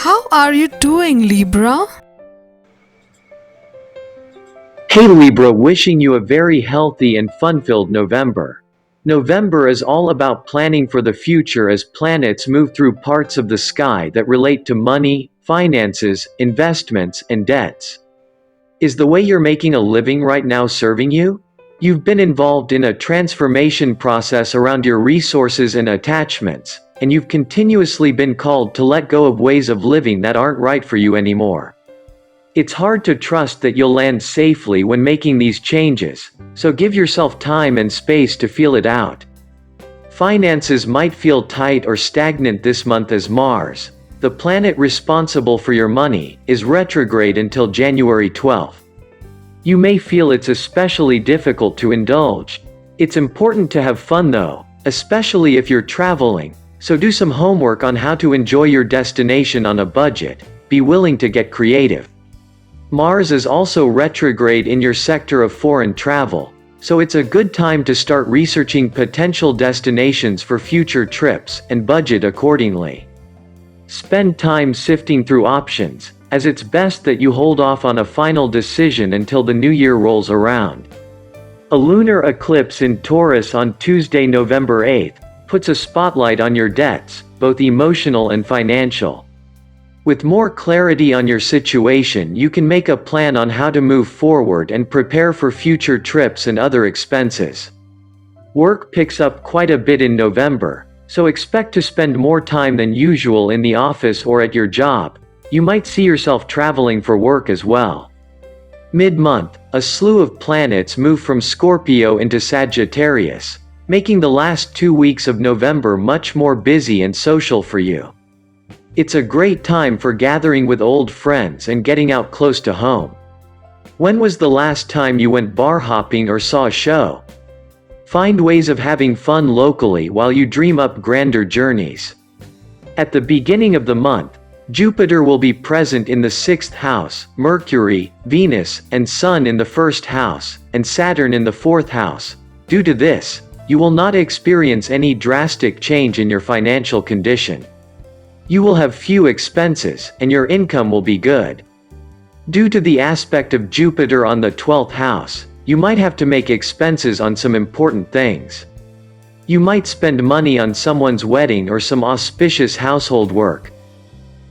How are you doing, Libra? Hey Libra, wishing you a very healthy and fun-filled November. November is all about planning for the future as planets move through parts of the sky that relate to money, finances, investments, and debts. Is the way you're making a living right now serving you? You've been involved in a transformation process around your resources and attachments, and you've continuously been called to let go of ways of living that aren't right for you anymore. It's hard to trust that you'll land safely when making these changes, so give yourself time and space to feel it out. Finances might feel tight or stagnant this month as Mars, the planet responsible for your money, is retrograde until January 12th. You may feel it's especially difficult to indulge. It's important to have fun though, especially if you're traveling, so do some homework on how to enjoy your destination on a budget. Be willing to get creative. Mars is also retrograde in your sector of foreign travel, so it's a good time to start researching potential destinations for future trips and budget accordingly. Spend time sifting through options, as it's best that you hold off on a final decision until the new year rolls around. A lunar eclipse in Taurus on Tuesday, November 8th, puts a spotlight on your debts, both emotional and financial. With more clarity on your situation, you can make a plan on how to move forward and prepare for future trips and other expenses. Work picks up quite a bit in November, so expect to spend more time than usual in the office or at your job. You might see yourself traveling for work as well. Mid-month, a slew of planets move from Scorpio into Sagittarius, making the last 2 weeks of November much more busy and social for you. It's a great time for gathering with old friends and getting out close to home. When was the last time you went bar hopping or saw a show? Find ways of having fun locally while you dream up grander journeys. At the beginning of the month, Jupiter will be present in the 6th house, Mercury, Venus, and Sun in the 1st house, and Saturn in the 4th house. Due to this, you will not experience any drastic change in your financial condition. You will have few expenses, and your income will be good. Due to the aspect of Jupiter on the 12th house, you might have to make expenses on some important things. You might spend money on someone's wedding or some auspicious household work.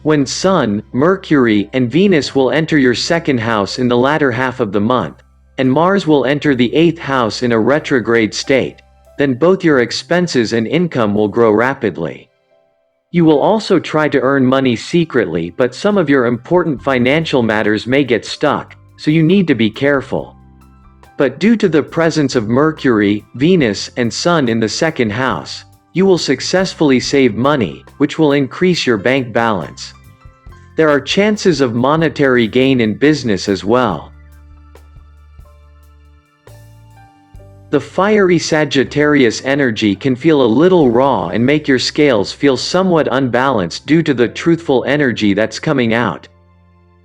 When Sun, Mercury, and Venus will enter your 2nd house in the latter half of the month, and Mars will enter the 8th house in a retrograde state, then both your expenses and income will grow rapidly. You will also try to earn money secretly, but some of your important financial matters may get stuck, so you need to be careful. But due to the presence of Mercury, Venus, and Sun in the 2nd house, you will successfully save money, which will increase your bank balance. There are chances of monetary gain in business as well. The fiery Sagittarius energy can feel a little raw and make your scales feel somewhat unbalanced due to the truthful energy that's coming out.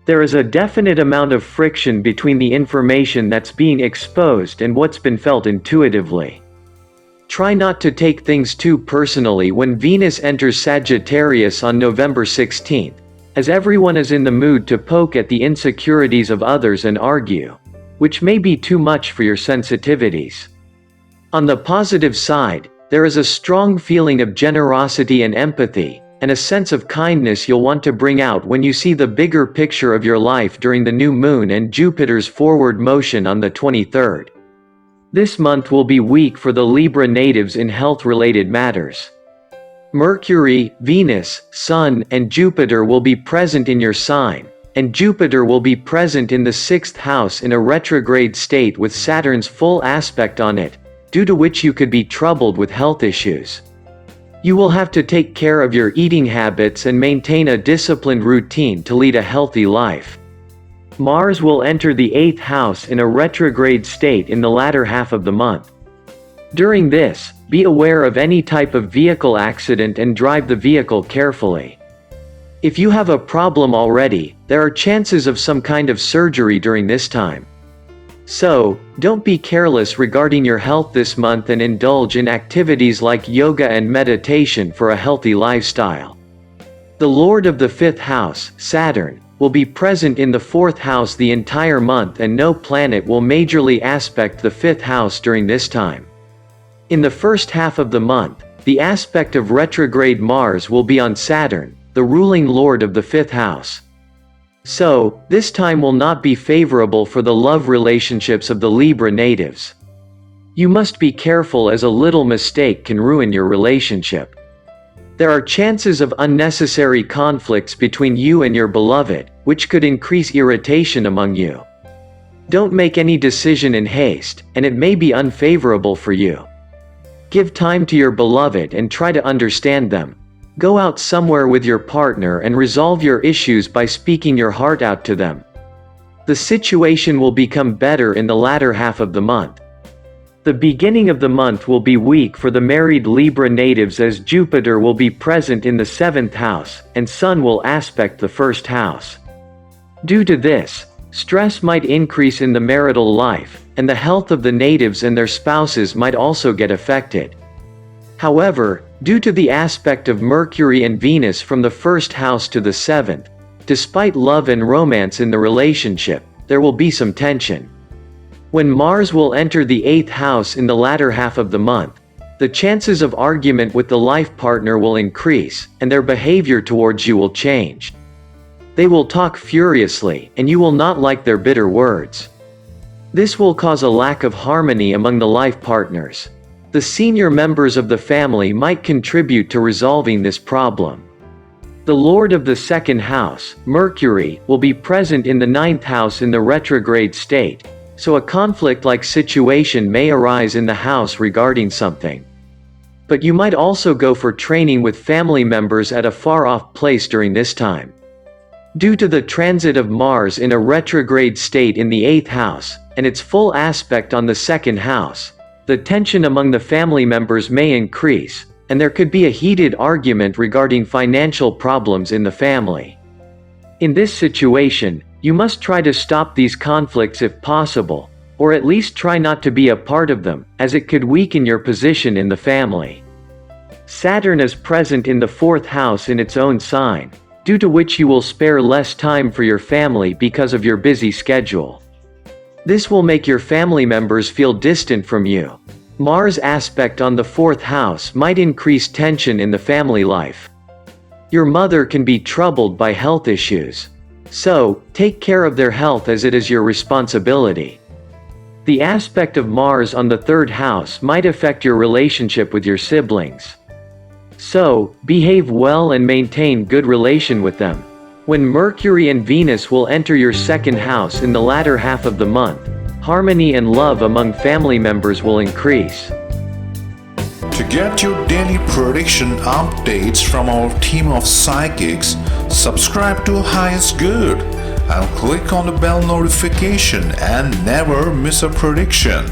There is a definite amount of friction between the information that's being exposed and what's been felt intuitively. Try not to take things too personally when Venus enters Sagittarius on November 16th, as everyone is in the mood to poke at the insecurities of others and argue, which may be too much for your sensitivities. On the positive side, there is a strong feeling of generosity and empathy, and a sense of kindness you'll want to bring out when you see the bigger picture of your life during the new moon and Jupiter's forward motion on the 23rd. This month will be weak for the Libra natives in health-related matters. Mercury, Venus, Sun, and Jupiter will be present in your sign, and Jupiter will be present in the 6th house in a retrograde state with Saturn's full aspect on it, due to which you could be troubled with health issues. You will have to take care of your eating habits and maintain a disciplined routine to lead a healthy life. Mars will enter the 8th house in a retrograde state in the latter half of the month. During this, be aware of any type of vehicle accident and drive the vehicle carefully. If you have a problem already, there are chances of some kind of surgery during this time. So, don't be careless regarding your health this month and indulge in activities like yoga and meditation for a healthy lifestyle. The Lord of the fifth house, Saturn, will be present in the fourth house the entire month, and no planet will majorly aspect the fifth house during this time. In the first half of the month, the aspect of retrograde Mars will be on Saturn, the ruling lord of the fifth house. So, this time will not be favorable for the love relationships of the Libra natives. You must be careful, as a little mistake can ruin your relationship. There are chances of unnecessary conflicts between you and your beloved, which could increase irritation among you. Don't make any decision in haste, and it may be unfavorable for you. Give time to your beloved and try to understand them. Go out somewhere with your partner and resolve your issues by speaking your heart out to them. The situation will become better in the latter half of the month. The beginning of the month will be weak for the married Libra natives, as Jupiter will be present in the 7th house, and Sun will aspect the 1st house. Due to this, stress might increase in the marital life, and the health of the natives and their spouses might also get affected. However, due to the aspect of Mercury and Venus from the 1st house to the 7th, despite love and romance in the relationship, there will be some tension. When Mars will enter the 8th house in the latter half of the month, the chances of argument with the life partner will increase, and their behavior towards you will change. They will talk furiously, and you will not like their bitter words. This will cause a lack of harmony among the life partners. The senior members of the family might contribute to resolving this problem. The Lord of the 2nd house, Mercury, will be present in the 9th house in the retrograde state, so a conflict-like situation may arise in the house regarding something. But you might also go for training with family members at a far-off place during this time. Due to the transit of Mars in a retrograde state in the 8th house, and its full aspect on the 2nd house, the tension among the family members may increase, and there could be a heated argument regarding financial problems in the family. In this situation, you must try to stop these conflicts if possible, or at least try not to be a part of them, as it could weaken your position in the family. Saturn is present in the 4th house in its own sign, due to which you will spare less time for your family because of your busy schedule. This will make your family members feel distant from you. Mars aspect on the 4th house might increase tension in the family life. Your mother can be troubled by health issues. So, take care of their health, as it is your responsibility. The aspect of Mars on the 3rd house might affect your relationship with your siblings. So, behave well and maintain good relation with them. When Mercury and Venus will enter your 2nd house in the latter half of the month, harmony and love among family members will increase. To get your daily prediction updates from our team of psychics, subscribe to Highest Good and click on the bell notification and never miss a prediction.